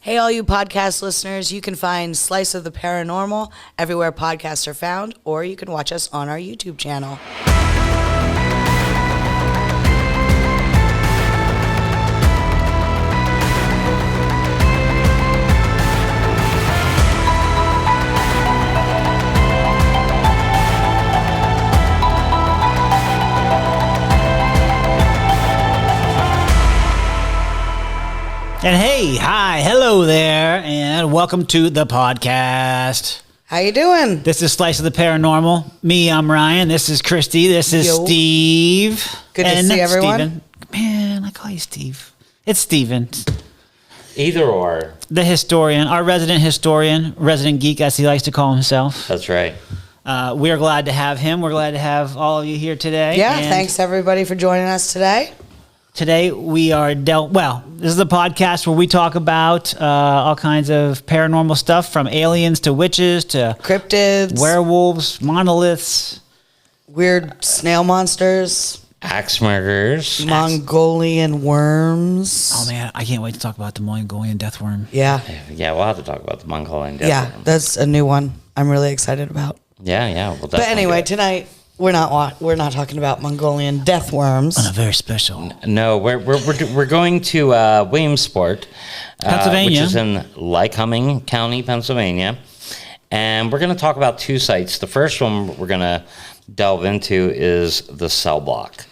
Hey, all you podcast listeners, you can find Slice of the Paranormal everywhere podcasts are found, or you can watch us on our YouTube channel. And hey, hi, hello there, and welcome to the podcast. How you doing? This is Slice of the Paranormal. Me, I'm Ryan. This is Christy. This is Steve. Good to see everyone. Steven. Man, I call you Steve. It's Steven. Either or. The historian, our resident geek, as he likes to call himself. That's right. We are glad to have him. We're glad to have all of you here today. Yeah, thanks everybody for joining us today. Today we are this is a podcast where we talk about all kinds of paranormal stuff, from aliens to witches to cryptids, werewolves, monoliths, weird snail monsters, axe murderers, Mongolian worms. Oh man, I can't wait to talk about the Mongolian death worm. Yeah, we'll have to talk about the Mongolian death worm. That's a new one I'm really excited about. Yeah. But anyway, tonight we're not talking about Mongolian death worms. On a very special. No, we're going to Williamsport, Pennsylvania, which is in Lycoming County, Pennsylvania, and we're going to talk about two sites. The first one we're going to delve into is the cell block.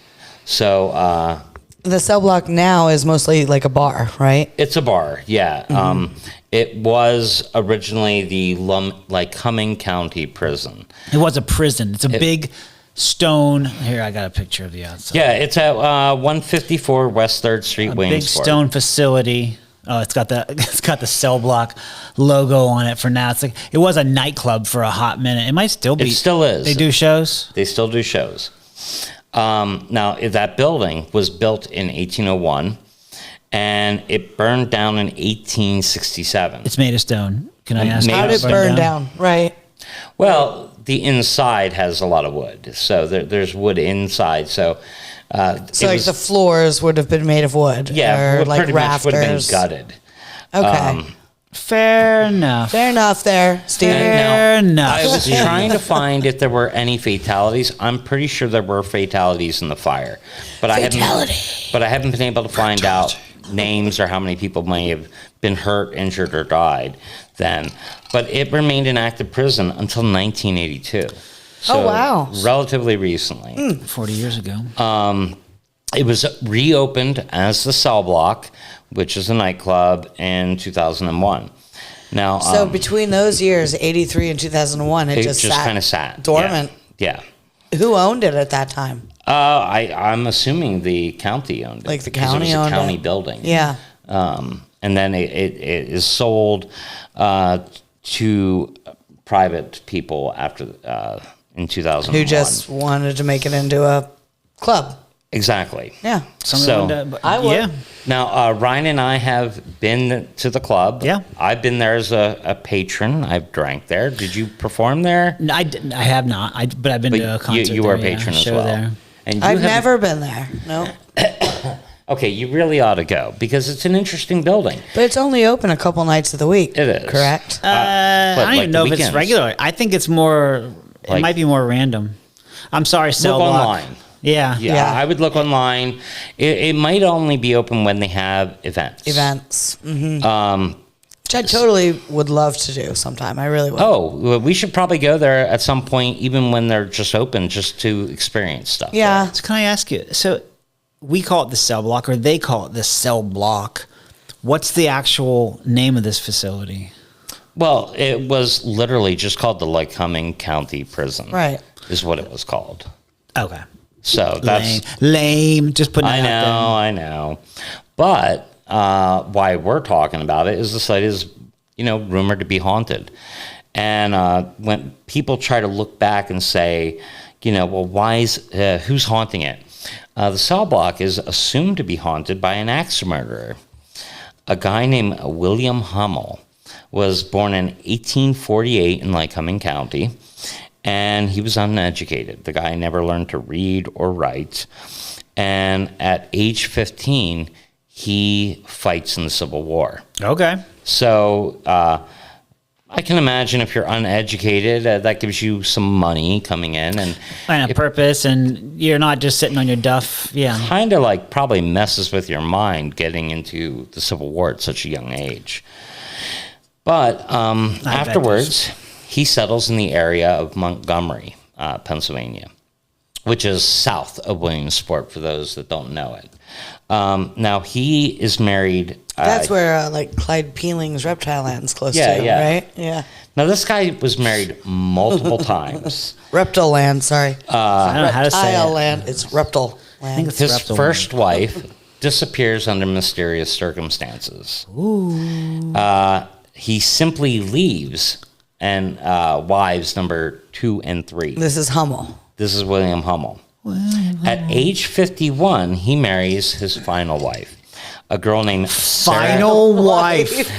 So the cell block now is mostly like a bar, right? It's a bar, yeah. Mm-hmm. It was originally the Lycoming County Prison. It was a prison. It's a big stone. Here, I got a picture of the outside. Yeah, it's at 154 West 3rd Street, Williamsport. Big stone facility. Oh, it's got the cell block logo on it for now. It's like it was a nightclub for a hot minute. It might still be. It still is. They do shows. They still do shows. Now, that building was built in 1801, and it burned down in 1867. It's made of stone. Can I ask how did it burn down? Right. Well, the inside has a lot of wood, so there's wood inside. So like the floors would have been made of wood. Yeah, or like pretty rafters. much would have been gutted. Okay. Fair enough. Fair enough there, Steve. Fair enough. I was trying to find if there were any fatalities. I'm pretty sure there were fatalities in the fire, but I haven't been able to find out names or how many people may have been hurt, injured, or died then. But it remained in active prison until 1982. So wow. Relatively recently. 40 years ago. It was reopened as the Cell Block, which is a nightclub, in 2001. Now, so between those years, 83 and 2001, it just kind of sat dormant. Yeah. Who owned it at that time? I'm assuming the county owned it. Like the county owned it. It was a county it? building. Yeah. And then it is sold to private people after in 2001. Who just wanted to make it into a club. Exactly. Yeah. I would. Yeah. Now, Ryan and I have been to the club. Yeah. I've been there as a patron. I've drank there. Did you perform there? I have not. But I've been to a concert. You were a patron as well. There. And I've never been there. No. Okay, you really ought to go because it's an interesting building. But it's only open a couple nights of the week. It is. Correct? I don't even know if it's regular. I think it's more, it might be more random. I'm sorry, cell look block. online. Yeah. I would look online. It might only be open when they have events. Mm-hmm. Which I totally would love to do sometime. I really would. Oh, we should probably go there at some point, even when they're just open, just to experience stuff. Yeah. So can I ask you, so we call it the cell block, or they call it the cell block. What's the actual name of this facility? Well, it was literally just called the Lycoming County Prison. Right. Is what it was called. Okay. So that's lame. Just putting it out there. I know. But why we're talking about it is the site is, rumored to be haunted. And when people try to look back and say, well, who's haunting it? The cell block is assumed to be haunted by an axe murderer. A guy named William Hummel was born in 1848 in Lycoming County. And he was uneducated. The guy never learned to read or write. And at age 15, he fights in the Civil War. Okay. So I can imagine if you're uneducated, that gives you some money coming in and a purpose, and you're not just sitting on your duff. Yeah. Kind of like probably messes with your mind getting into the Civil War at such a young age. But afterwards, he settles in the area of Montgomery, Pennsylvania, which is south of Williamsport for those that don't know it. Now, he is married. That's where like Clyde Peeling's Reptile Land's close to, right? Yeah. Now, this guy was married multiple times. Reptile Land, sorry. I don't know how to say Reptile it. Land. It's Reptile Land. it's His Reptile first wife disappears under mysterious circumstances. Ooh. He simply leaves, and wives number 2 and 3. This is Hummel. This is William Hummel. At age 51, he marries his final wife, a girl named Sarah. Final wife.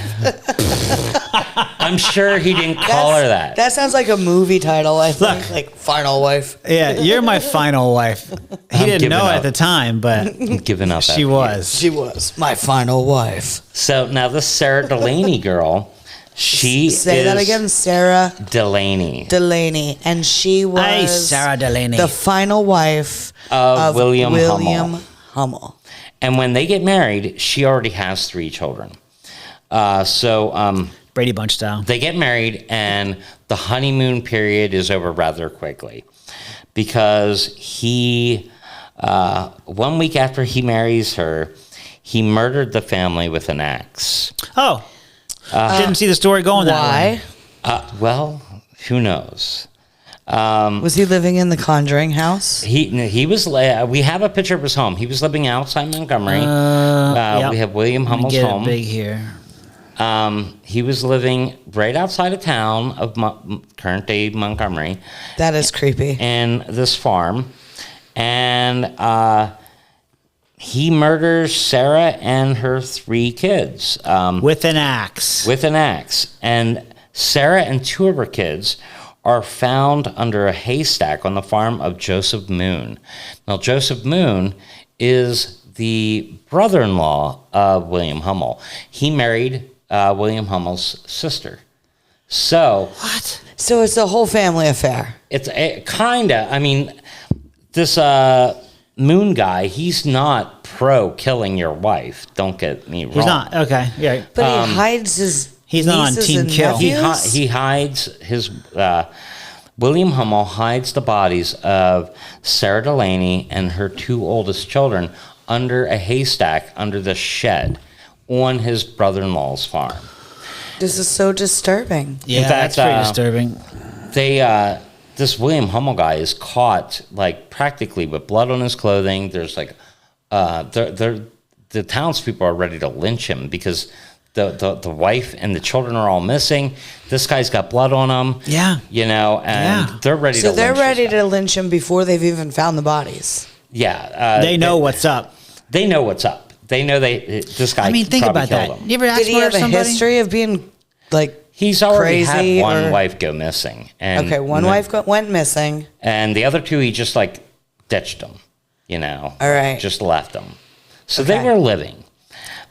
I'm sure he didn't call her that. That sounds like a movie title, I think. Like Final Wife. Yeah, you're my final wife. He didn't know up. at the time, but I'm giving up. she was. She was my final wife. So now this Sarah Delaney girl, she Say that again, Sarah Delaney. Delaney. And she was Hey, Sarah Delaney. the final wife Of William Hummel. And when they get married, she already has 3 children. Brady Bunch style. They get married, and the honeymoon period is over rather quickly because he, 1 week after he marries her, he murdered the family with an axe. Oh. Didn't see the story going that way. Why? Well, who knows? Was he living in the Conjuring house? He was. We have a picture of his home. He was living outside Montgomery. Yep. We have William Hummel's Get home. it big here. He was living right outside of town of current day Montgomery. That is creepy. In this farm, and he murders Sarah and her 3 kids With an axe. with an axe. And Sarah and 2 of her kids are found under a haystack on the farm of Joseph Moon. Now, Joseph Moon is the brother-in-law of William Hummel. He married William Hummel's sister. So What? So it's a whole family affair. it's kinda. I mean, this Moon guy, he's not pro killing your wife. Don't get me wrong. He's not. Okay. Yeah. But he hides his he's not on nieces Team and Kill. nephews? He hides his. William Hummel hides the bodies of Sarah Delaney and her 2 oldest children under a haystack under the shed on his brother-in-law's farm. This is so disturbing. Yeah, In fact, that's pretty disturbing. They this William Hummel guy is caught like practically with blood on his clothing. There's like the townspeople are ready to lynch him because the wife and the children are all missing. This guy's got blood on him. Yeah. You know, and Yeah. they're ready to So they're lynch this ready guy. to lynch him before they've even found the bodies. Yeah. They know what's up. They know what's up. They know this guy I mean, think probably about killed that. him. You ever ask Did he have a somebody? history of being like He's already crazy had one or- wife go missing. And Okay, one wife went missing. And the other 2, he just like ditched them, you know. All right. Just left them. So they Okay. were living.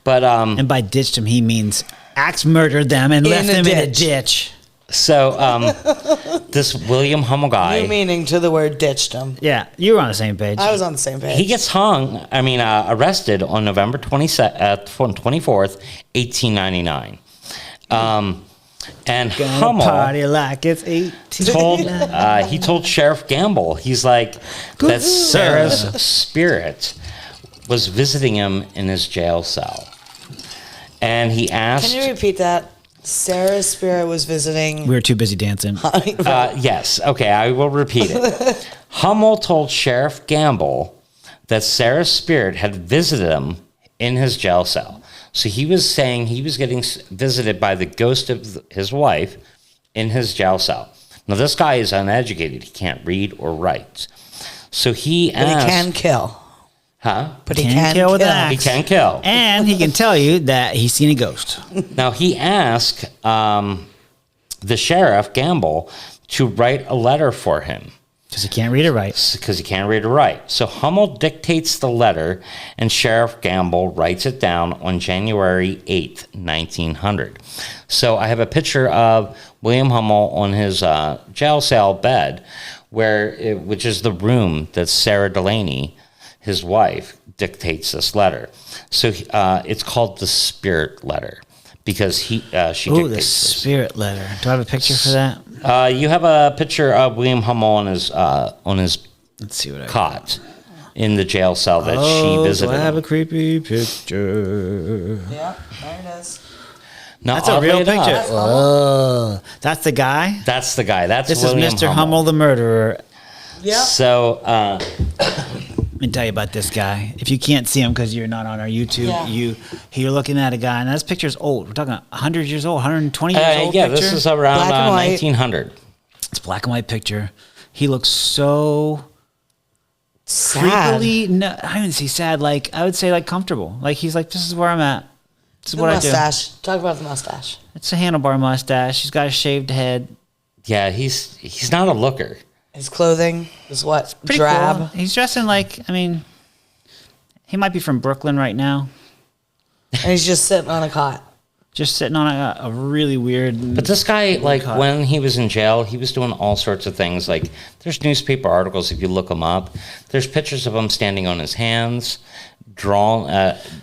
But And by ditched him, he means axe murdered them and left a them in a ditch. ditch. so this William Hummel guy, You meaning to the word ditched him. Yeah, you were on the same page. I was on the same page. he gets arrested on November 24th, 1899. And Gonna Hummel party like it's 18. he told Sheriff Gamble, he's like, that Sarah's spirit was visiting him in his jail cell. And he asked... Can you repeat that? Sarah's spirit was visiting. We were too busy dancing. Yes, okay, I will repeat it. Hummel told Sheriff Gamble that Sarah's spirit had visited him in his jail cell. So he was saying he was getting visited by the ghost of his wife in his jail cell. Now, this guy is uneducated. He can't read or write. So he But asked... he can kill. Huh? But he Can can kill kill. with an He axe. can kill. And he can tell you that he's seen a ghost. Now, he asked the sheriff, Gamble, to write a letter for him. Because he can't read it right. Because he can't read or write. So Hummel dictates the letter, and Sheriff Gamble writes it down on January 8th, 1900. So I have a picture of William Hummel on his jail cell bed, which is the room that Sarah Delaney, his wife, dictates this letter. So it's called the Spirit Letter because she dictates the this. Spirit Letter. Do I have a picture for that? You have a picture of William Hummel on his Let's see what I cot in the jail cell that she visited. I have a creepy picture. Yeah, there it is. No, That's a real oddly enough, picture. Oh, that's the guy? That's the guy. That's This William is Mr. Hummel, the murderer. Yeah. So, Let me tell you about this guy. If you can't see him because you're not on our YouTube, you're looking at a guy, and this picture's old. We're talking 100 years old, 120 years old yeah, picture. this is around Black and white. 1900. It's a black and white picture. He looks so Sad. creepily, no, I wouldn't say sad, I would say comfortable. He's like, this is where I'm at. This is The what mustache. Talk about the mustache. I do. It's a handlebar mustache. He's got a shaved head. Yeah, he's not a looker. His clothing is what? Pretty Drab. cool. He's dressing he might be from Brooklyn right now. And he's just sitting on a cot. Just sitting on a really weird. But this guy, when he was in jail, he was doing all sorts of things. There's newspaper articles, if you look them up. There's pictures of him standing on his hands, drawn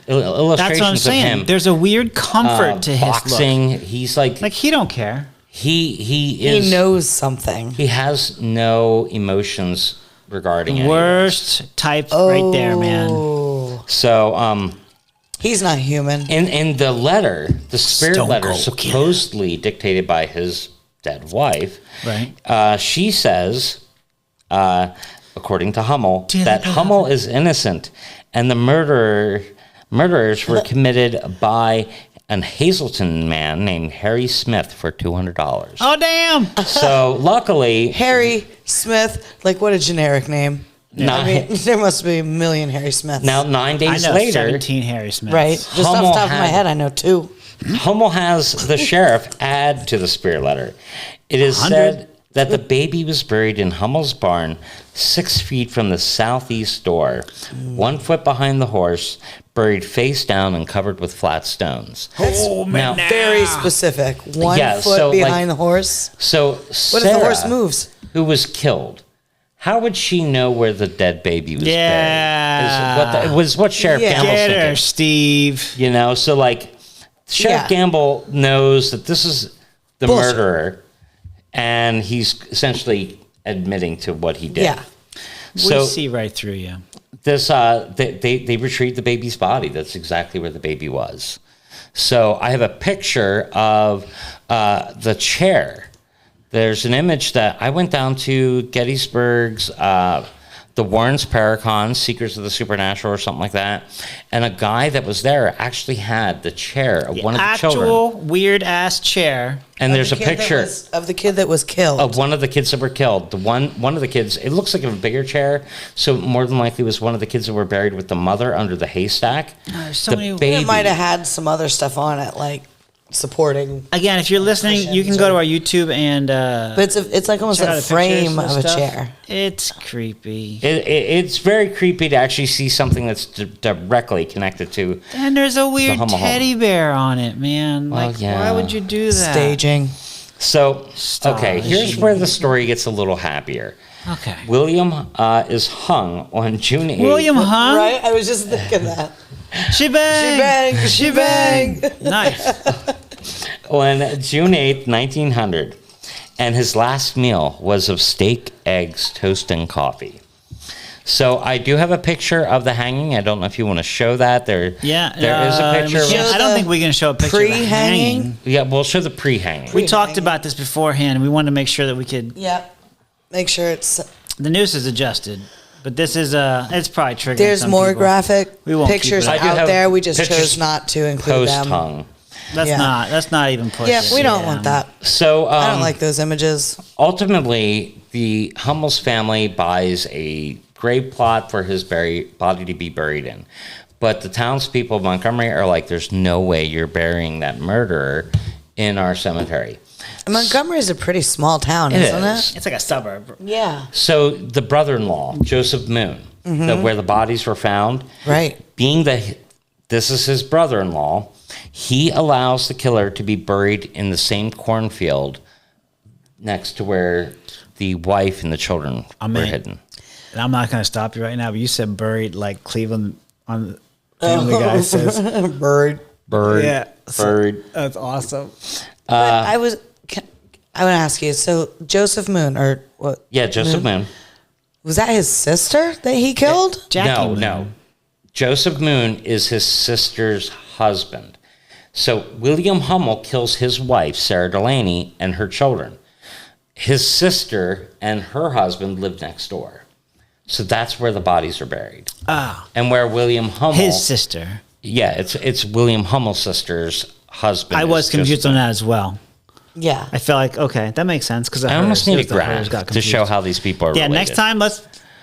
illustrations That's what I'm saying. of him. There's a weird comfort to his boxing. look. He's He don't care. He knows something. He has no emotions regarding it. Worst type right there, man. So, He's not human. in the letter, the Spirit Stone Letter, Cold supposedly dictated by his dead wife, Right. She says, according to Hummel, that Hummel is innocent, and the murders were committed by an Hazleton man named Harry Smith for $200. Oh, damn. So luckily, Harry Smith, what a generic name. There must be a million Harry Smiths. now 9 I days know later, 17 Harry Smiths. Right? Just off Hummel the top of my had- head, I know two. Hummel has the sheriff add to the Spirit Letter. It is 100? said that the baby was buried in Hummel's barn 6 feet from the southeast door, 1 foot behind the horse, buried face down and covered with flat stones. Oh, man. Now- Very specific. 1 Yeah, foot so, behind the horse. So What Sarah, if the horse moves? who was killed, how would she know where the dead baby was Yeah. buried? Was what Sheriff Yeah. Gamble's Get her, thinking. Steve. Sheriff Yeah. Gamble knows that this is the Bullshit. murderer, and he's essentially admitting to what he did. Yeah. So We see right through you. this, they retrieved the baby's body. That's exactly where the baby was. So I have a picture of the chair. There's an image that I went down to Gettysburg's, the Warrens Paracon, Seekers of the Supernatural, or something like that. And a guy that was there actually had the chair of one of the children. Actual weird ass chair. And there's a The kid that picture of the kid that was killed. of one of the kids that were killed. One of the kids, it looks like a bigger chair, so more than likely it was one of the kids that were buried with the mother under the haystack. There's so the many- baby, It might have had some other stuff on it, supporting. Again, if you're listening, you can go to our YouTube and. But it's almost check out a the frame pictures of and a stuff. chair. It's creepy. it's very creepy to actually see something that's directly connected to. And there's a weird Hummel. teddy bear on it, man. Well, yeah. Why would you do that? Staging. So, Stop. okay, here's where the story gets a little happier. Okay. William is hung on June 8th. William Hung? Right? I was just thinking that. She bang. She bang. Nice. On June 8th, 1900. And his last meal was of steak, eggs, toast, and coffee. So I do have a picture of the hanging. I don't know if you want to show that. There is a picture of show I don't think we can show a picture of the pre-hanging? hanging. Yeah, we'll show the pre-hanging. We talked about this beforehand, and we wanted to make sure that we could. Yep. Make sure it's. The noose is adjusted, but this is it's probably triggering. There's some more people. graphic We won't keep pictures it. I do out have there. We just pictures chose not to include them. Post-hung. Let's not even push. Yeah, it. we don't want that. So I don't like those images. ultimately, the Hummel's family buys a grave plot for his body to be buried in. But the townspeople of Montgomery are like, there's no way you're burying that murderer in our cemetery. Montgomery is a pretty small town, isn't it? It's like a suburb. Yeah. So the brother-in-law, Joseph Moon, where the bodies were found, Right. being that this is his brother-in-law, he allows the killer to be buried in the same cornfield next to where the wife and the children were hidden. And I'm not going to stop you right now, but you said buried like Cleveland on the Family Guy says. Buried. Yeah. Buried. That's awesome. I want to ask you, so Joseph Moon, or what? Yeah, Joseph Moon. Was that his sister that he killed? Jackie Moon. No. Joseph Moon is his sister's husband. So William Hummel kills his wife, Sarah Delaney, and her children. His sister and her husband lived next door. So that's where the bodies are buried. Ah. And where William Hummel... His sister. Yeah, it's William Hummel's sister's husband. I was confused on that as well. Yeah. I feel like, okay, that makes sense. Because I almost need a graph to show how these people are related. Next time,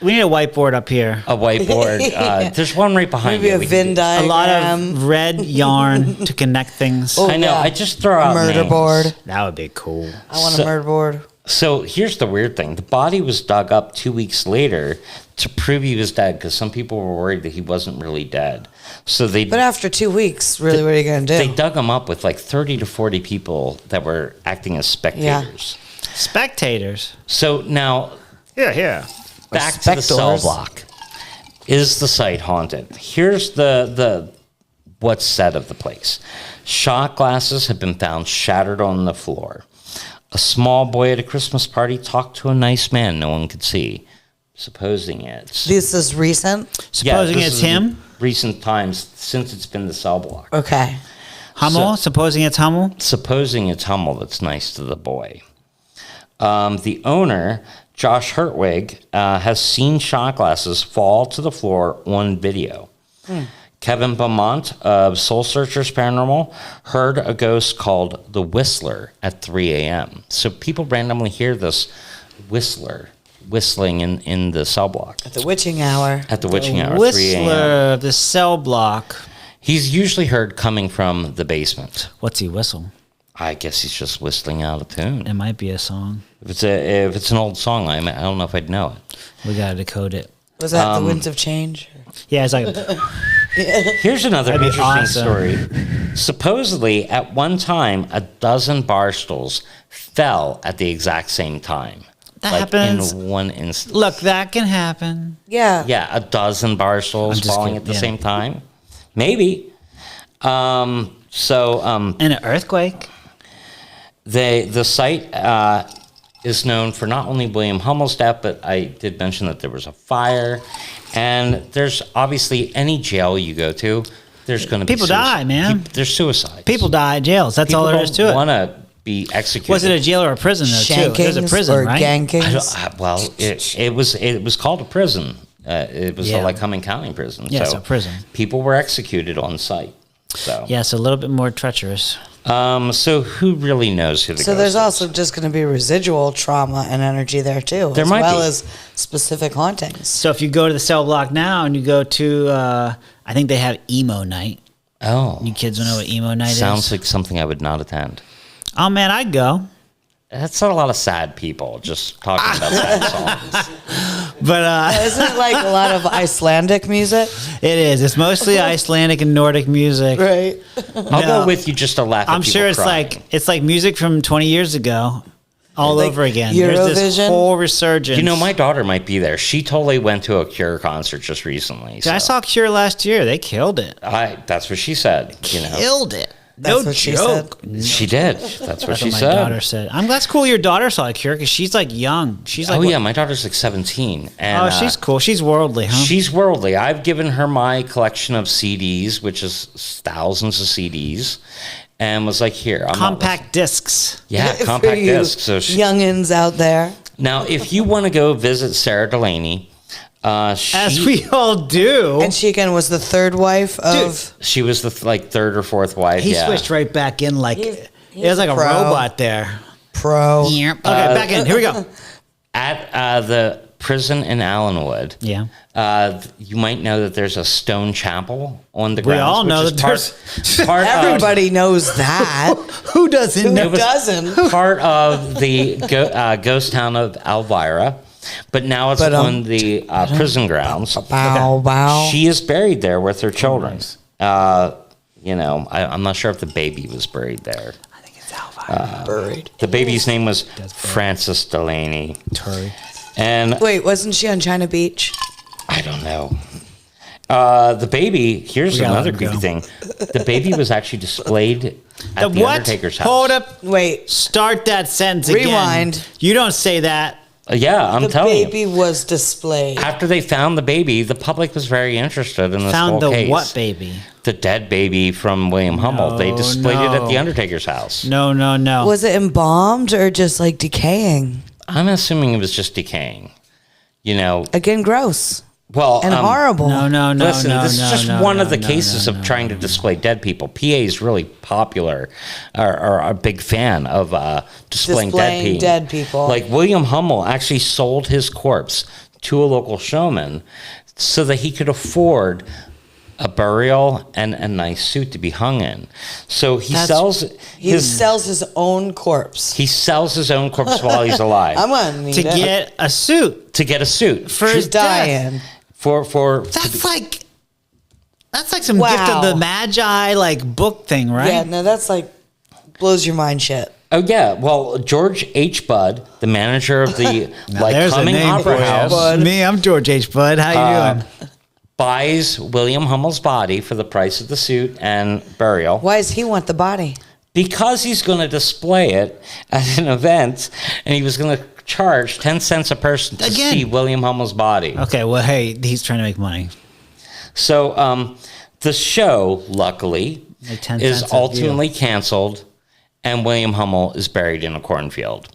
we need a whiteboard up here. A whiteboard. There's one right behind Maybe you. a Venn diagram. A lot of red yarn to connect things. I know. I just throw out murder names. board. That would be cool. I want a murder board. So here's the weird thing. The body was dug up 2 weeks later to prove he was dead because some people were worried that he wasn't really dead. So But after 2 weeks, really, what are you going to do? They dug him up with like 30 to 40 people that were acting as spectators. Spectators. So now, Here. back to the cell block. Is the site haunted? Here's the what's said of the place. Shot glasses have been found shattered on the floor. A small boy at a Christmas party talked to a nice man no one could see. Supposing it's... This is recent? Supposing this it's is him? Recent times since it's been the cell block. Okay. Hummel? Supposing it's Hummel? Supposing it's Hummel that's nice to the boy. The owner, Josh Hertwig, has seen shot glasses fall to the floor on video. Kevin Beaumont of Soul Searchers Paranormal heard a ghost called the Whistler at 3 a.m. So people randomly hear this whistling in the cell block. At the witching hour. At the witching hour, 3 Whistler a.m. of the cell block. He's usually heard coming from the basement. What's he whistle? I guess he's just whistling out a tune. It might be a song. If it's an old song, I don't know if I'd know it. We got to decode it. Was that the Winds of Change? Yeah, it's like... Here's another That'd be interesting awesome. story. Supposedly, at one time, a dozen bar stools fell at the exact same time. That like happens. in one instant. Look, that can happen. Yeah. Yeah, a dozen bar stools falling at the same time. Maybe. In an earthquake. The site is known for not only William Hummel's death, but I did mention that there was a fire. And there's obviously any jail you go to, there's going to be People die, man. There's suicides. People die in jails. That's all there is to it. People want to be executed. Was it a jail or a prison, though, too? There's a prison, or right? gankings? Well, it was called a prison. It was the Lycoming County Prison. Yeah, so it's a prison. People were executed on site. So Yeah, it's a little bit more treacherous. so who really knows who the So ghost there's is? also just going to be residual trauma and energy there too, There as might well be. as specific hauntings. So if you go to the cell block now and you go to, I think they have emo night. Oh, You kids don't know what emo night sounds is? like something I would not attend. Oh, man, I'd go. That's not a lot of sad people just talking about sad songs. But Isn't it like a lot of Icelandic music? it is. It's mostly Icelandic and Nordic music. Right. I'll go with you just to laugh. I'm at sure it's crying. like music from 20 years ago, all Like over again. There's this Eurovision? whole resurgence. You know, my daughter might be there. She totally went to a Cure concert just recently. I saw Cure last year. They killed it. That's what she said. You know, Killed it. That's No what she joke. she did. That's what she my said. daughter said. That's cool. Your daughter saw Cure because she's like young. She's like, Oh yeah, my daughter's like 17, and she's cool. She's worldly, huh? she's worldly. I've given her my collection of CDs, which is thousands of CDs, and was like, "Here, I'm not Compact discs. listening." Yeah, For compact you disc. So youngins out there. now, if you want to go visit Sarah Delaney, As we all do. And she again was the third wife of. she was the third or fourth wife. He yeah. switched right back in like He's it was like a pro. robot there. Pro. Okay, back in. Here we go. At the prison in Allenwood. Yeah. You might know that there's a stone chapel on the We grounds. all which know is that part Everybody knows that. Who doesn't know? Who doesn't? part of the ghost town of Elvira, but now it's on the prison grounds. Bow, bow. She is buried there with her children. I'm not sure if the baby was buried there. I think it's Alvira. Buried. The baby's name was Frances Delaney. And Wait, wasn't she on China Beach? I don't know. The baby, here's gotta another let him creepy go. thing. The baby was actually displayed at the What? Undertaker's house. Hold up. Wait, Start that sentence again. Rewind. You don't say that. Yeah, I'm the telling you. baby was displayed. After they found the baby, the public was very interested in this Found whole the case. what baby? The dead baby from William Hummel. They displayed it at the Undertaker's house. No. Was it embalmed or just like decaying? I'm assuming it was just decaying. Again, gross Well, and horrible. No. Listen, this is just one of the no, cases of trying to display dead people. PA is really popular, or a big fan of displaying Dead people. Like William Hummel actually sold his corpse to a local showman so that he could afford a burial and a nice suit to be hung in. So he sells his own corpse. He sells his own corpse while he's alive I'm gonna need To it. get a suit to get a suit for his death. dying. for That's like some Wow. gift of the Magi book thing, right? Yeah, no, that's like blows your mind shit. Oh yeah, well George H. Budd, the manager of the There's a Lycoming name Opera for you. House, Me, I'm George H. Budd. How you doing? buys William Hummel's body for the price of the suit and burial Why does he want the body? because he's going to display it at an event, and he was going to charge 10 cents a person to Again. see William Hummel's body. Okay, well, hey, he's trying to make money. So the show, luckily, Like 10 is cents a ultimately canceled, and William Hummel is buried in a cornfield.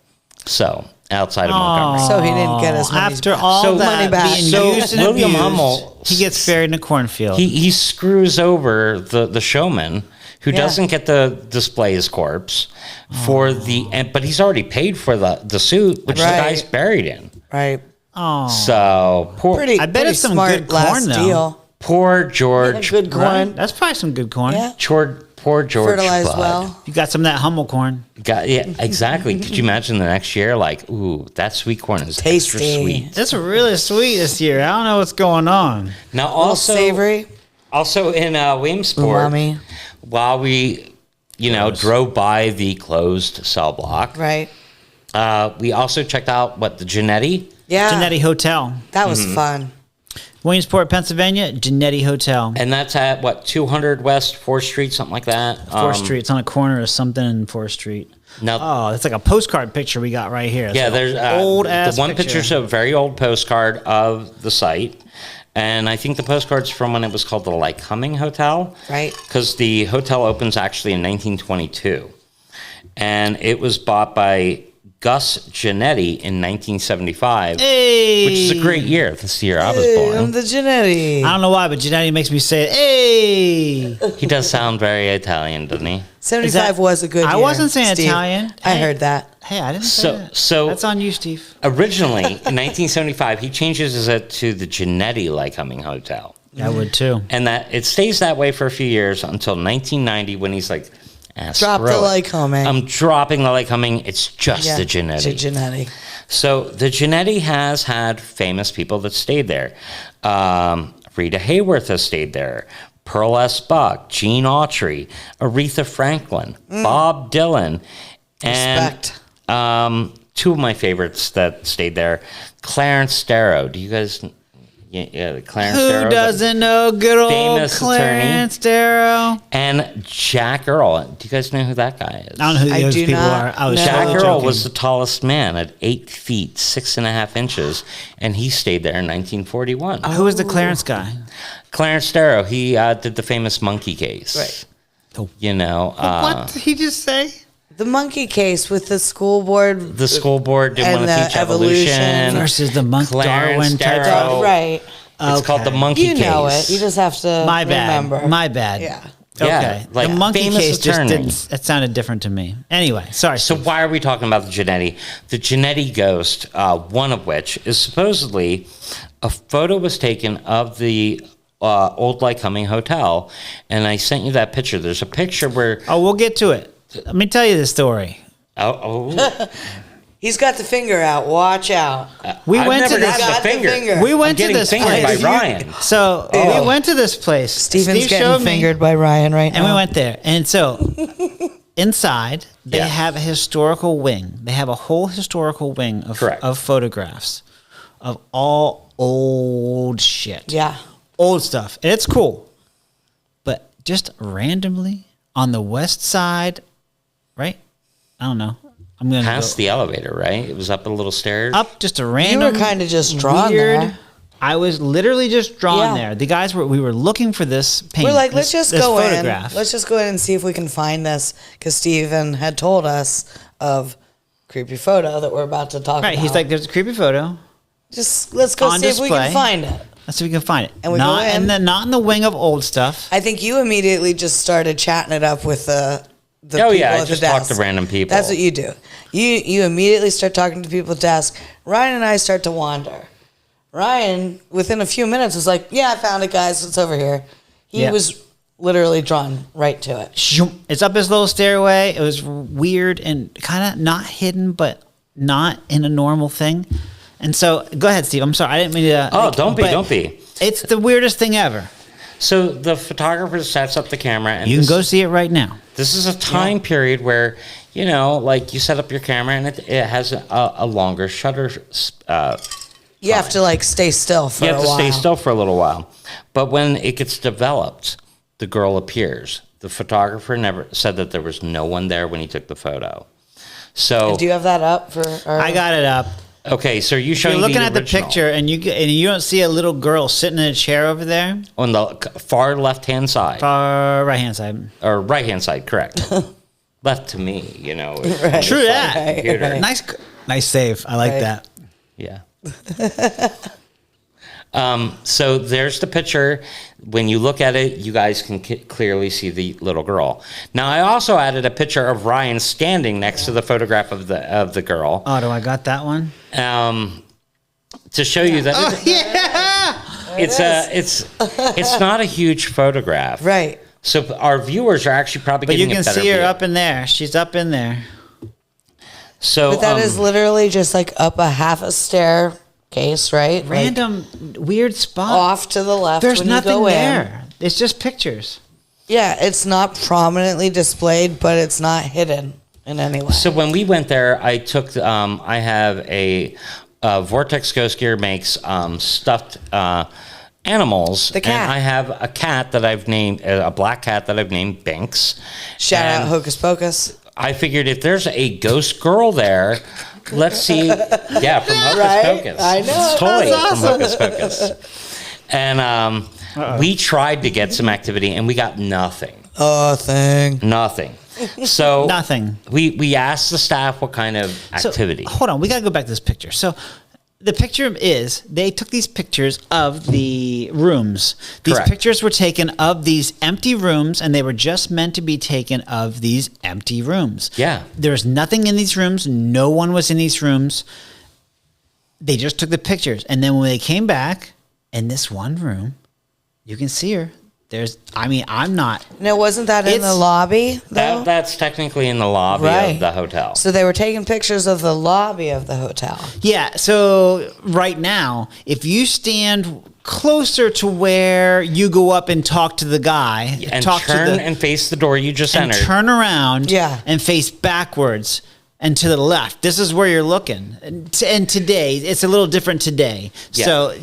So outside of Montgomery. So he didn't get his money After back. all So- that money back. being So used and William abused, Hummel- he gets buried in a cornfield. He screws over the showman who doesn't get to display his corpse for but he's already paid for the suit, which the Right. guy's buried in. Right. oh, So poor I bet it's some good corn, though. deal. poor George. Good corn. right? That's probably some good corn. Yeah. Poor George. Fertilized Budd. well. You got some of that Hummel corn. Yeah, exactly. Could you imagine the next year? Ooh, that sweet corn is extra Tasty. sweet. It's really sweet this year. I don't know what's going on. Now, A little also savory. Also in Williamsport, Umami. while we, drove by the closed cell block, Right. we also checked out the Genetti. Yeah. Genetti Hotel. That was fun. Williamsport, Pennsylvania, Genetti Hotel. And that's at 200 West 4th Street, something like that. 4th Street. It's on a corner of something in 4th Street. Now, Oh, that's like a postcard picture we got right here. It's yeah, like there's old ass the one picture's a very old postcard of the site, and I think the postcard's from when it was called the Lycoming Hotel, Right. Because the hotel opens actually in 1922, and it was bought by Gus Genetti in 1975, Hey, which is a great year. This is the year I was Hey, born. I'm the Genetti. I don't know why, but Genetti makes me say, "Hey." He does sound very Italian, doesn't he? 75 was a good year. I wasn't saying Steve. Italian. I Hey. heard that. Hey, I didn't say So, that. so That's on you, Steve. originally in 1975, he changes it to the Genetti Lycoming Hotel. I would too. And that it stays that way for a few years until 1990 when he's like, Drop the Lycoming. I'm dropping the Lycoming. It's just the Genetti. The Genetti. So the Genetti has had famous people that stayed there. Rita Hayworth has stayed there. Pearl S. Buck, Gene Autry, Aretha Franklin, Bob Dylan, and Respect. two of my favorites that stayed there, Clarence Darrow. Do you guys? Yeah, Clarence Darrow. Who doesn't know good old famous Clarence Darrow? And Jack Earl. Do you guys know who that guy is? I don't know who I those do people not are. I was know. Jack totally Earl joking. was the tallest man at 8 feet, 6.5 inches, and he stayed there in 1941. Who was the Clarence guy? Clarence Darrow, he did the famous monkey case. Right. What did he just say? The monkey case with the school board. The school board didn't And want to the teach evolution. evolution. Versus the monk Clarence Darwin type Darrow. of. Right. It's called the Okay. monkey You case. know it. You just have to My bad. remember. My bad. Yeah. Okay. like the monkey famous case attorney. just didn't. It sounded different to me. Anyway, sorry. So why are we talking about the Genetti? The Genetti ghost, one of which is supposedly a photo was taken of the old Lycoming Hotel, and I sent you that picture. There's a picture where we'll get to it. Let me tell you the story. He's got the finger out. Watch out. We I've went never to this. gotten the finger. We went I'm to getting this fingered place. by Ryan. So we went to this place. Steven's Steve getting showed me, fingered by Ryan right now. and we went there. And so inside, they have a historical wing. They have a whole historical wing of photographs of all old shit. Yeah. Old stuff. And it's cool. But just randomly on the west side, right? I don't know. I'm going to Past the elevator, right? It was up a little stairs. up just a random. You were kind of just drawn weird. there. I was literally just drawn Yeah. there. The guys we were looking for this painting. We're like, let's just this go photograph. in. Let's just go in and see if we can find this, because Steven had told us of creepy photo that we're about to talk about. Right. He's like, there's a creepy photo. just let's go on see if we display. can find it. Let's see if we can find it. And we not, go in. And then not in the wing of old stuff. I think you immediately just started chatting it up with the people yeah, I at just the talk desk. to random people. That's what you do. You immediately start talking to people at the desk. Ryan and I start to wander. Ryan, within a few minutes, was like, "Yeah, I found it, guys. It's over here." He was literally drawn right to it. It's up this little stairway. It was weird and kind of not hidden, but not in a normal thing. And so, go ahead, Steve. I'm sorry. I didn't mean to. Don't but be. It's the weirdest thing ever. So the photographer sets up the camera, and You can go see it right now. This is a time period where, like you set up your camera, and it has a longer shutter. You have to like stay still for a You while. have to stay still for a little while. But when it gets developed, the girl appears. The photographer never said that there was no one there when he took the photo. So Do you have that up for? I got it up. okay, so you showing You're looking at the original. picture, and you don't see a little girl sitting in a chair over there. On the far left-hand side. Far right hand side. Or right-hand side, correct. Left to me, Right. True that. Computer. Right. Nice save. I like Right. that. Yeah. So there's the picture. When you look at it, you guys can clearly see the little girl. Now, I also added a picture of Ryan standing next to the photograph of the girl Oh, do I got that one? to show you that it's not a huge photograph, Right. So our viewers are actually probably But you getting can a better see her view. up in there. She's up in there. So But that is literally just like up a half a staircase, right? Like, Random weird spot. off to the left. There's when nothing you go there. It's just pictures. Yeah, it's not prominently displayed, but it's not hidden in any way. So when we went there, I took. I have a Vortex Ghost Gear makes stuffed animals. The cat. And I have a cat that I've named a black cat that I've named Binks. Shout out And Hocus Pocus. I figured if there's a ghost girl there, let's see. Yeah, from Hocus Right? Pocus. I know, It's totally that's from Hocus Pocus. And we tried to get some activity, and we got nothing. Nothing. So Nothing. We asked the staff what kind of activity. So, hold on. We got to go back to this picture. So the picture is they took these pictures of the rooms. These Correct. pictures were taken of these empty rooms, and they were just meant to be taken of these empty rooms. Yeah. There's nothing in these rooms. No one was in these rooms. They just took the pictures. And then when they came back in this one room, you can see her. I'm not. No, wasn't that in the It's- lobby, though? That's technically in the lobby Right. of the hotel. So they were taking pictures of the lobby of the hotel. Yeah, so right now, if you stand closer to where you go up and talk to the guy, And talk turn to the, and face the door you just and entered. turn around, Yeah. and face backwards and to the left. This is where you're looking. And today, it's a little different today. Yeah. So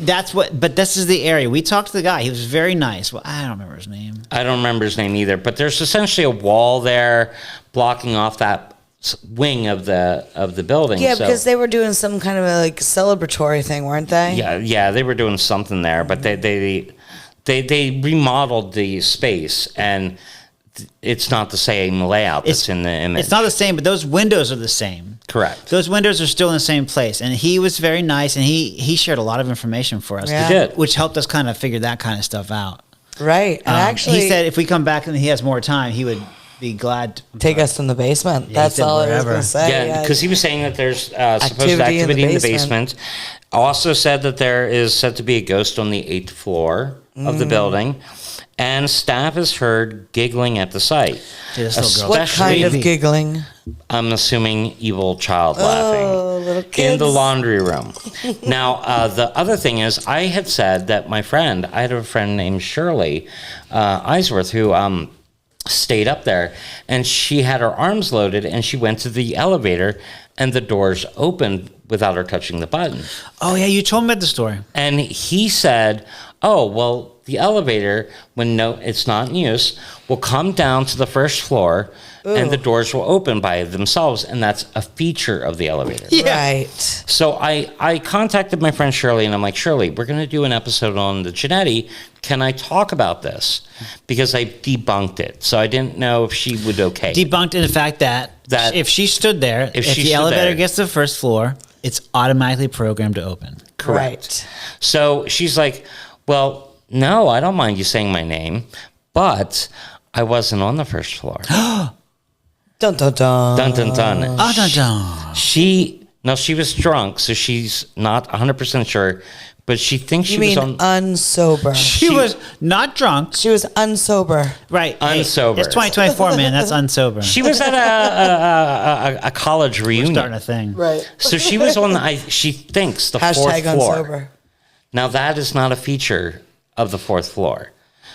but this is the area. We talked to the guy. He was very nice. Well, I don't remember his name. I don't remember his name either, but there's essentially a wall there blocking off that wing of the building. Yeah, so, because they were doing some kind of a like celebratory thing, weren't they? yeah, they were doing something there, but they remodeled the space, and it's not the same layout that's in the image. It's not the same, but those windows are the same. Correct. Those windows are still in the same place. And he was very nice, and he shared a lot of information for us. Yeah. He did. Which helped us kind of figure that kind of stuff out. Right. And actually, he said if we come back and he has more time, he would be glad to take us in the basement. Yeah, That's all I was going to say. Yeah, because he was saying that there's supposed activity in the basement. Also said that there is said to be a ghost on the 8th floor of the building. And staff has heard giggling at the site. What kind of giggling? I'm assuming evil child laughing. Little kids. In the laundry room. Now, the other thing is, I had said that I had a friend named Shirley Eisworth who stayed up there, and she had her arms loaded, and she went to the elevator, and the doors opened without her touching the button. Oh, yeah, you told me about the story. And he said, oh, well, the elevator, when it's not in use, will come down to the first floor, and the doors will open by themselves, and that's a feature of the elevator. Yeah. Right. So I contacted my friend Shirley, and I'm like, Shirley, we're going to do an episode on the Genetti. Can I talk about this? Because I debunked it, so I didn't know if she would okay. Debunked in the fact that if she stood there, if the elevator gets to the first floor, it's automatically programmed to open. Correct. Right. So she's like, well, no, I don't mind you saying my name, but I wasn't on the first floor. Dun, dun, dun. Dun, dun, dun. Oh, dun, dun. She was drunk, so she's not 100% sure, but she thinks she was on... unsober. She was not drunk. She was unsober. Right. Unsober. Hey, it's 2024, man. That's unsober. She was at a college reunion. We're starting a thing. Right. So she was on she thinks the fourth floor. Unsober. Now, that is not a feature of the fourth floor.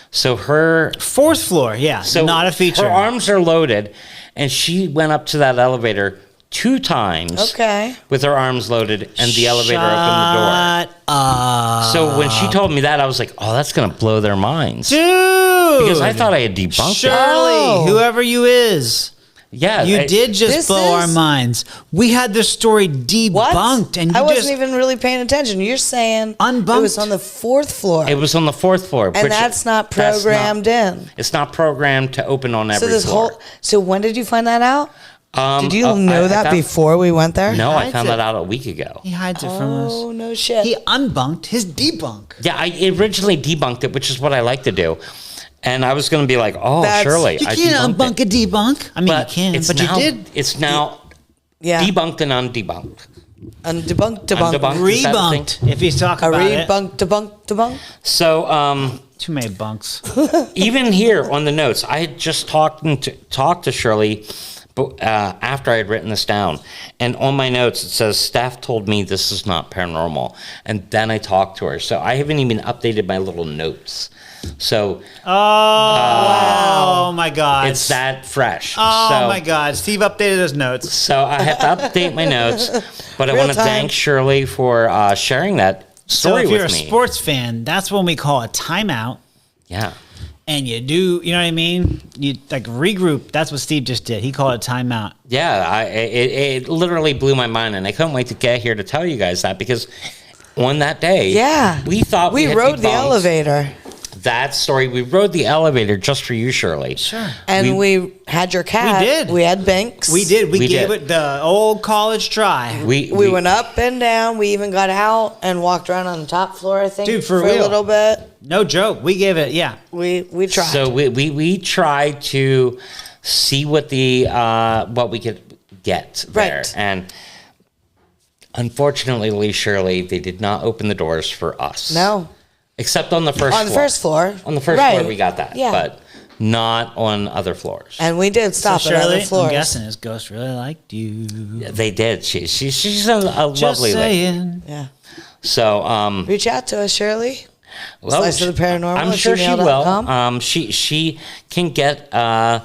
So her... Fourth floor, yeah. So not a feature. Her arms are loaded, and she went up to that elevator 2 times with her arms loaded, and the elevator opened the door. So when she told me that, I was like, oh, that's going to blow their minds. Dude! Because I thought I had debunked Shirley, whoever you is. Yeah. You did just blow our minds. We had the story debunked. What? And I wasn't even really paying attention. You're saying unbunked. It was on the 4th floor. It was on the 4th floor. And that's not programmed in. It's not programmed to open on every floor. So when did you find that out? Did you know that before we went there? No, I found that out a week ago. He hides it from us. Oh, no shit. He unbunked his debunk. Yeah, I originally debunked it, which is what I like to do. And I was going to be like, oh, Shirley, you can't unbunk a debunk. I mean, you can, but you did. It's now debunked and undebunked. Undebunked, rebunked, if he's talking about it. Debunk. So, too many bunks. Even here on the notes, I had just talked to Shirley after I had written this down. And on my notes, it says, staff told me this is not paranormal. And then I talked to her. So I haven't even updated my little notes. So, wow. Oh my God. It's that fresh. Oh my God. Steve updated his notes. So I have to update my notes, but I want to thank Shirley for sharing that story with me. So if you're a sports fan, that's when we call a timeout. Yeah. And you do, you know what I mean? You like regroup. That's what Steve just did. He called it a timeout. Yeah. It literally blew my mind, and I couldn't wait to get here to tell you guys that, because on that day, we thought we rode the elevator. That story, we rode the elevator just for you, Shirley. Sure. And we had your cat. We did. We had Binks. We did. We gave it the old college try. We went up and down. We even got out and walked around on the top floor, I think, for a little bit. No joke. We gave it, We tried. So we tried to see what we could get there. Right. And unfortunately, Shirley, they did not open the doors for us. No. Except on the first floor. On the first floor. On the first floor, we got that. Yeah. But not on other floors. And we did stop at other floors. I'm guessing his ghost really liked you. Yeah, they did. She's a lovely lady. Yeah. So reach out to us, Shirley. Well, Slice of the Paranormal. I'm sure she will. She can get our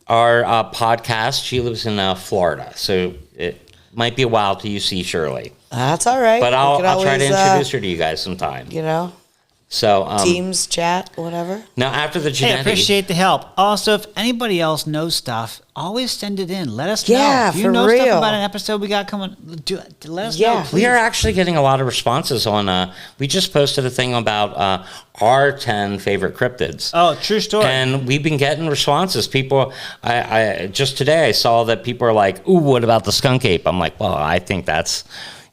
podcast. She lives in Florida, so it might be a while till you see Shirley. That's all right. But I'll try to introduce her to you guys sometime. You know. So Teams, chat, whatever. Now after the Genetti, hey, I appreciate the help. Also, if anybody else knows stuff, always send it in. Let us know. Yeah, if you for know real. stuff about an episode we got coming, let us know. Please. We are actually getting a lot of responses on. We just posted a thing about our 10 favorite cryptids. Oh, true story. And we've been getting responses. People, I just today I saw that people are like, "Ooh, what about the skunk ape?" I'm like, "Well, I think that's."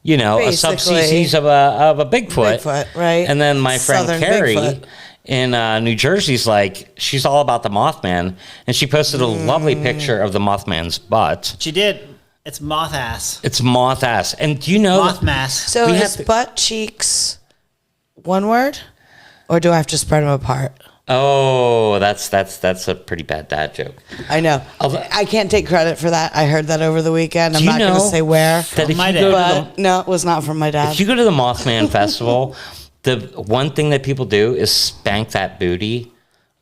A subspecies of a Bigfoot. Bigfoot, right. And then my friend Southern Carrie Bigfoot. in New Jersey's like, she's all about the Mothman, and she posted a lovely picture of the Mothman's butt. She did. It's moth ass. It's moth ass. And do you know... Moth mass. So is butt cheeks one word? Or do I have to spread them apart? Oh, that's a pretty bad dad joke. I know. I can't take credit for that. I heard that over the weekend. I'm not going to say where. That if my you dad. go But no, it was not from my dad. If you go to the Mothman Festival, the one thing that people do is spank that booty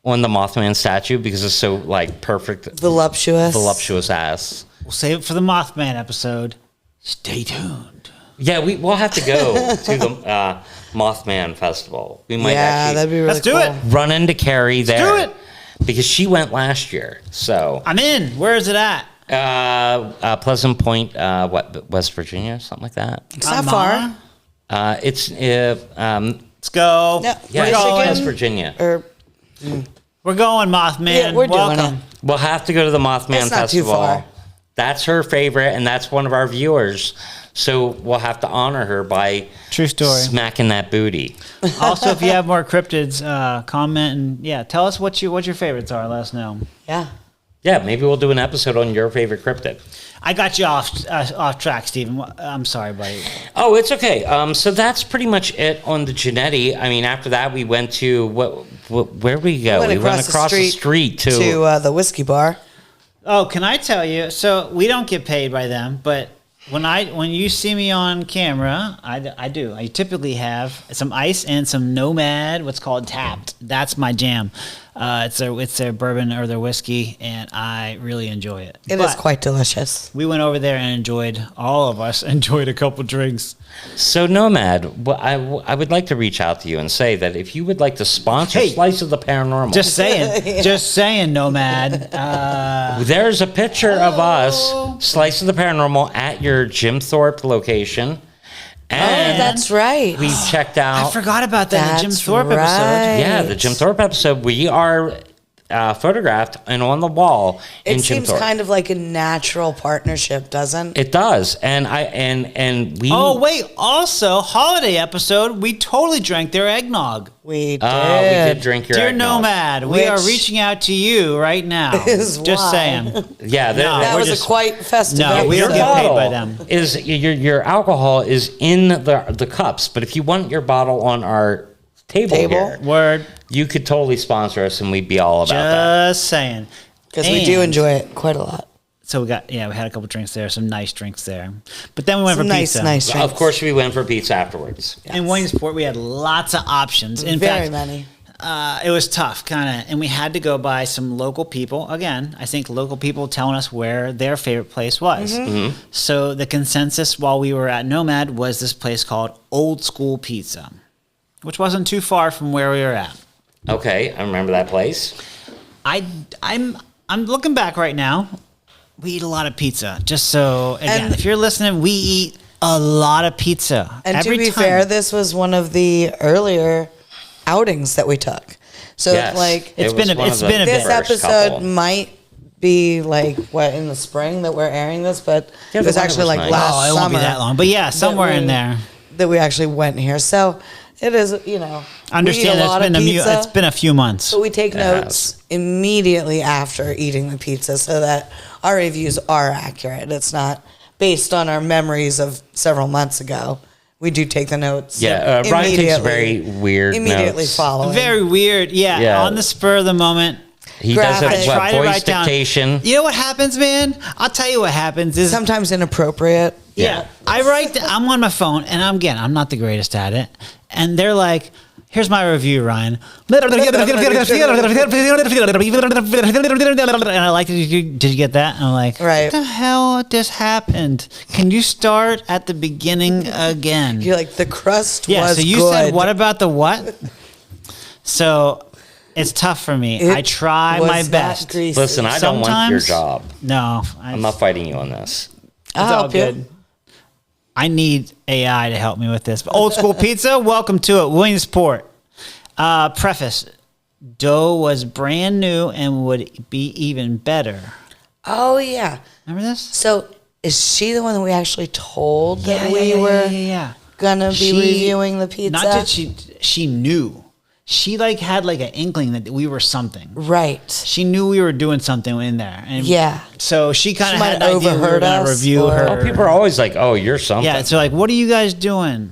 on the Mothman statue because it's so like perfect. Voluptuous ass. We'll save it for the Mothman episode. Stay tuned. Yeah, we'll have to go to the Mothman Festival. We might that'd be really Let's do cool. it. run into Carrie there. do it. Because she went last year. So I'm in. Where is it at? Pleasant Point, West Virginia, something like that. It's not far. It's Let's go. No, yeah, We're it's going. West Virginia. Or We're going, Mothman. Yeah, we're doing Welcome. it. We'll have to go to the Mothman It's not too Festival. far. That's her favorite, and that's one of our viewers. So we'll have to honor her by True story. smacking that booty. Also, if you have more cryptids, comment and tell us what your favorites are. Let us know. yeah. Yeah, maybe we'll do an episode on your favorite cryptid. I got you off track, Stephen. I'm sorry, buddy. Oh, it's okay. So that's pretty much it on the Genetti. I mean, after that, we went to where did we go? We went across the street to the whiskey bar. Oh, can I tell you? So we don't get paid by them, but when you see me on camera, I do. I typically have some ice and some Nomad, what's called Tapped. That's my jam. It's their bourbon or their whiskey, and I really enjoy it. It is quite delicious. We went over there and all of us enjoyed a couple drinks. So Nomad, I would like to reach out to you and say that if you would like to sponsor Slice of the Paranormal. Just saying, Nomad. There's a picture of us, Slice of the Paranormal, at your Jim Thorpe location. And that's right. We checked out. I forgot about that in the Jim That's Thorpe episode. right. Yeah, the Jim Thorpe episode. We are photographed and on the wall in It Jim seems Thorpe. kind of like a natural partnership, doesn't it? It does, and we. Oh wait! Also, holiday episode. We totally drank their eggnog. We did. we did drink your Dear eggnog. Nomad, we are reaching out to you right now. Is Just why. saying. Yeah, that we're was just- a quite festive No, we don't episode. get paid by them. Is your alcohol is in the cups, but if you want your bottle on our table here, Word. you could totally sponsor us, and we'd be all about that. Just saying. Because we do enjoy it quite a lot. So we had a couple drinks there, some nice drinks there. But then we went Some for pizza. nice Of drinks. course, we went for pizza afterwards. In Williamsport, we had lots of options. In Very fact, many. it was tough, kind of, and we had to go by some local people. Again, I think local people telling us where their favorite place was. Mm-hmm. So the consensus while we were at Nomad was this place called Old School Pizza, which wasn't too far from where we were at. Okay, I remember that place. I'm looking back right now. We eat a lot of pizza. Just so again, And- if you're listening, we eat a lot of pizza. And every to be time. fair, this was one of the earlier outings that we took. So Yes, like It's been a was one of bit. this first episode couple. might be like in the spring that we're airing this, but Yeah, it was the weather actually was like nice. last Oh, it summer won't be that long. But yeah, somewhere in there. that we actually went here. So it is, Understand that it's been a few months. but we take notes immediately after eating the pizza so that our reviews are accurate. It's not based on our memories of several months ago. We do take the notes. Yeah, Ryan takes very weird immediately notes. following. Very weird. Yeah, Yeah. on the spur of the moment. He does Graphic. a Try to voice write down. dictation. You know what happens, man? I'll tell you what happens is Sometimes inappropriate. yeah. I'm on my phone, and I'm not the greatest at it. And they're like, "Here's my review, Ryan." And I like, did you get that? And I'm like, Right. What the hell just happened? Can you start at the beginning again? You're like, the crust Yeah. was So you good. said what about the what? So it's tough for me. It I try was my not best. greasy. Listen, I don't want your Sometimes- job. No, I'm not fighting you on this. I'll It's all help you. good. I need AI to help me with this. But Old School Pizza, welcome to it. Williamsport. Preface. Dough was brand new and would be even better. Oh, yeah. Remember this? So is she the one that we actually told that we were Yeah. going to be reviewing the pizza? Not that she knew. she like had like an inkling that we were something. Right. She knew we were doing something in there. And Yeah. so she kind of She had might an idea we were overheard going to us, review or- her. Oh, people are always like, "Oh, you're something." Yeah, so like, what are you guys doing?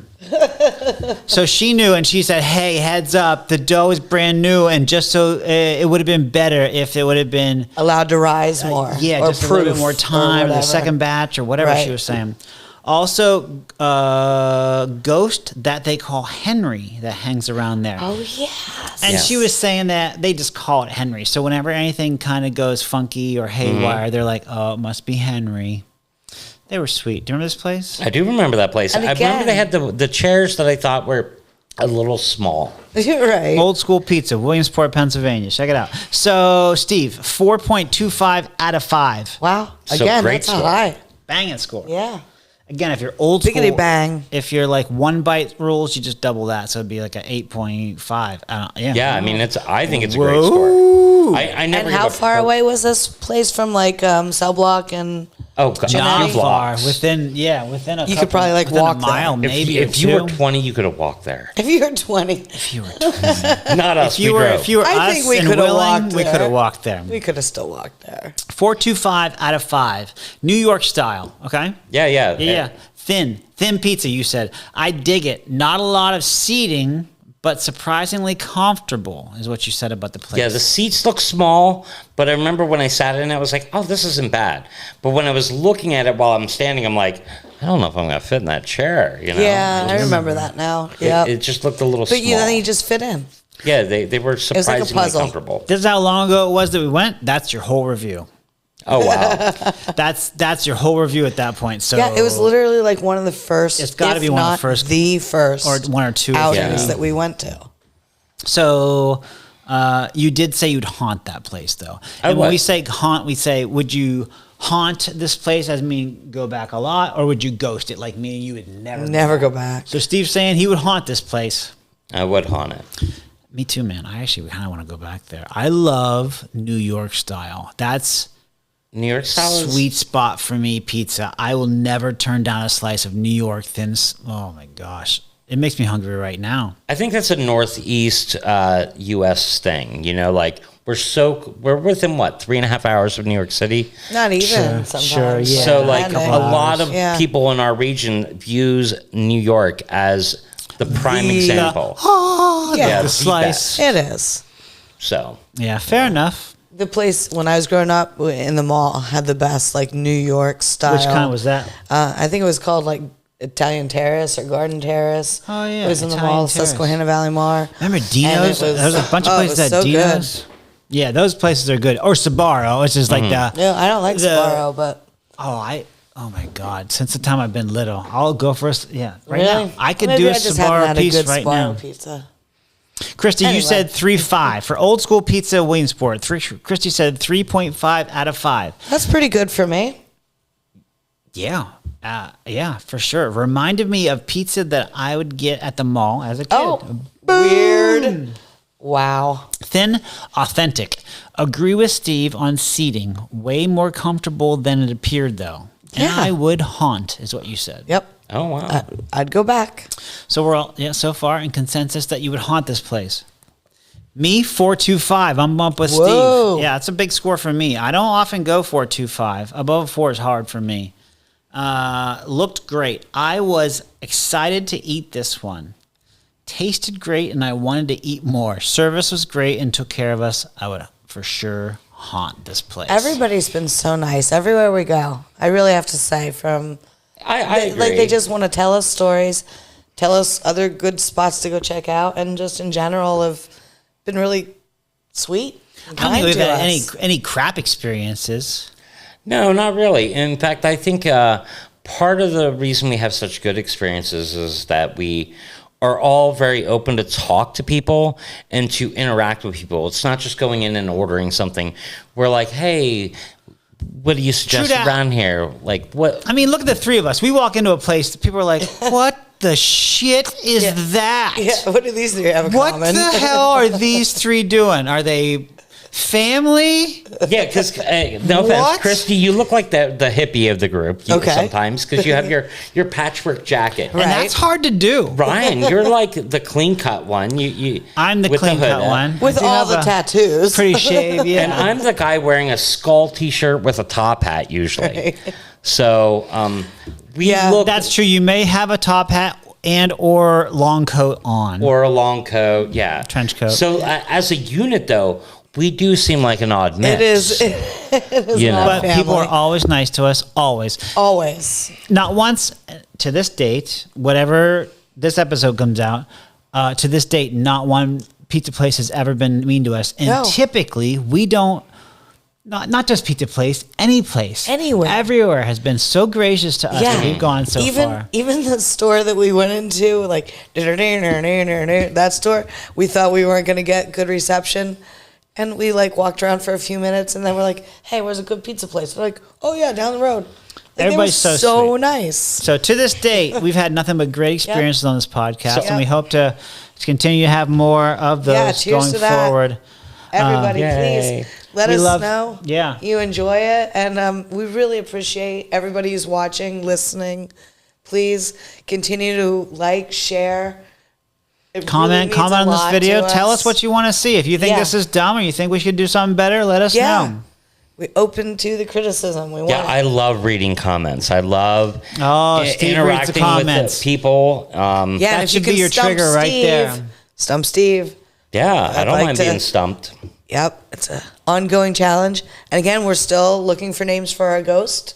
So she knew, and she said, "Hey, heads up, the dough is brand new, and just so it would have been better if it would have been Allowed to rise more. yeah, or just a little bit proof more time, or the whatever. second batch, or whatever she Right. was saying." Also, ghost that they call Henry that hangs around there. Oh, yes. And Yes. she was saying that they just call it Henry. So whenever anything kind of goes funky or haywire, they're like, "Oh, it must be Henry." They were sweet. Do you remember this place? I do remember that place. And I remember they again- had the chairs that I thought were a little small. You're right. Old School Pizza, Williamsport, Pennsylvania. Check it out. So, Steve, 4.25 out of 5. Wow. So Again, great that's a score. high. Banging score. Yeah. Again, if you're old school, Biggity bang. if you're like one bite rules, you just double that. So it'd be like an 8.5. Yeah. Yeah, I mean, I think it's a great Whoa. score. I never. And how give a far per- away was this place from like Cell Block and Oh, God, Not two far. blocks. Within a You could probably, like, within walk a there. mile, If, maybe. if you were 20, you could have walked there. if you're 20, if you were 20. Not us. If you were, drove. if you were I us think we and could have willing, walked we there. could have walked there. we could have still walked there. 4.25 out of 5. New York style. Okay. Yeah. Yeah. Thin pizza, you said. I dig it. Not a lot of seating, but surprisingly comfortable, is what you said about the place. Yeah, the seats look small, but I remember when I sat in it, I was like, "Oh, this isn't bad." But when I was looking at it while I'm standing, I'm like, "I don't know if I'm gonna fit in that chair." You know? Yeah, I remember that now. Yeah. It just looked a little But small. then you just fit in. Yeah, they were like a surprisingly puzzle. comfortable. This is how long ago it was that we went. That's your whole review. Oh wow! That's your whole review at that point. So Yeah, it was literally like one of the first. It's gotta if be one of the not first- the first, or one or two. outings Yeah. that we went to. So you did say you'd haunt that place, though. I And when would. we say haunt, we say, would you haunt this place as mean go back a lot, or would you ghost it like me and you would never? Never go back. So Steve's saying he would haunt this place. I would haunt it. Me too, man. I actually kind of want to go back there. I love New York style. That's New York style is- sweet spot for me. Pizza. I will never turn down a slice of New York thin. Oh my gosh, it makes me hungry right now. I think that's a Northeast U.S. thing. You know, like we're within what 3.5 hours of New York City. Not even Sure, sometimes. sure, yeah. So like a Depending. lot of Yeah. people in our region views New York as the prime The- example. Yeah, the the slice. best. it is. So Yeah, fair enough. The place when I was growing up in the mall had the best like New York style. Which kind was that? I think it was called like Italian Terrace or Garden Terrace. Oh, yeah, it was in the Italian mall, Terrace. Susquehanna Valley Mall. Remember And Dino's? it was- There was a bunch of oh, it places was at so good. Dino's. Yeah, those places are good. Or Sbarro, it's just like the. Yeah, I don't like The- Sbarro, but Oh my God! Since the time I've been little, I'll go for right really, now. I could Maybe do a I just haven't Sbarro had a piece good right Sbarro now. pizza. Christy, Anyway. you said 3.5 for old school pizza, Williamsport. Christy said 3.5 out of 5. That's pretty good for me. Yeah, yeah, for sure. Reminded me of pizza that I would get at the mall as a kid. Oh, weird. Wow. Thin, authentic. Agree with Steve on seating. Way more comfortable than it appeared, though. And Yeah. I would haunt, is what you said. Yep. oh wow. I'd go back. So we're all so far in consensus that you would haunt this place. Me 4.25. I'm up with Whoa. Steve. Yeah, it's a big score for me. I don't often go 4.25. Above 4 is hard for me. Looked great. I was excited to eat this one. Tasted great, and I wanted to eat more. Service was great and took care of us. I would for sure haunt this place. Everybody's been so nice everywhere we go. I really have to say, from I agree. like they just want to tell us stories, tell us other good spots to go check out, and just in general have been really sweet. And I don't kind think we've to had us. any crap experiences. No, not really. In fact, I think part of the reason we have such good experiences is that we are all very open to talk to people and to interact with people. It's not just going in and ordering something. We're like, hey, what do you suggest that. around here? Like, what? I mean, look at the three of us. We walk into a place, people are like, what the shit is that? Yeah, what do these three have in What common? the hell are these three doing? Are they family? Yeah, because no offense, What? Christy, you look like the hippie of the group Okay. sometimes because you have your patchwork jacket. And that's hard to do. Ryan, you're like the clean cut one. You I'm the with clean hood cut up. one. With I do all have the a tattoos. Pretty shave, yeah. And I'm the guy wearing a skull T-shirt with a top hat usually. Right. So we Yeah, look That's true. You may have a top hat and or long coat on. or a long coat, yeah, Trench coat. So as a unit, though, we do seem like an odd mix. It is. It is You know. not But people are family. always nice to us, always. Always. Not once to this date, whatever this episode comes out, to this date, not one pizza place has ever been mean to us. And No. typically, we don't, not just pizza place, any place. Anywhere. Everywhere has been so gracious to us that we've gone so far. Even the store that we went into, like that store, we thought we weren't going to get good reception. And we like walked around for a few minutes and then we're like, hey, where's a good pizza place? They're like, oh yeah, down the road. Like, Everybody's they were so sweet. nice. So to this date, we've had nothing but great experiences on this podcast, So- and we hope to continue to have more of those Yeah, cheers going to that. forward. Everybody, Yay. please let We us love- know. yeah. You enjoy it. And we really appreciate everybody who's watching, listening. Please continue to like, share. It really Comment means a on this lot video. to Tell us what you want to see. If you think Yeah. this is dumb or you think we should do something better, let us Yeah. know. We're open to the criticism. We want Yeah, I love reading comments. I love Oh, Steve reads the interacting with comments. the people. Yeah, That and if should you be can your stump trigger right there. Stump Steve. Yeah, I I'd don't like mind to- being stumped. Yep, it's an ongoing challenge. And again, we're still looking for names for our ghost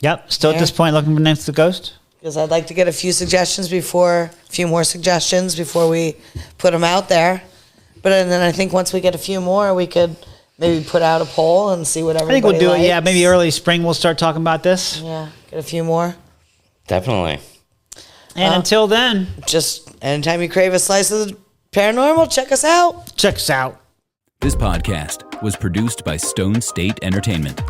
Yep. Still at Yeah. this point looking for names to the ghost. because I'd like to get a few more suggestions before we put them out there. But and then I think once we get a few more, we could maybe put out a poll and see what I everybody think we'll do it. Yeah, likes. maybe early spring we'll start talking about this. Yeah, get a few more. Definitely. And until then, Just anytime you crave a slice of the paranormal, check us out. check us out. This podcast was produced by Stone State Entertainment.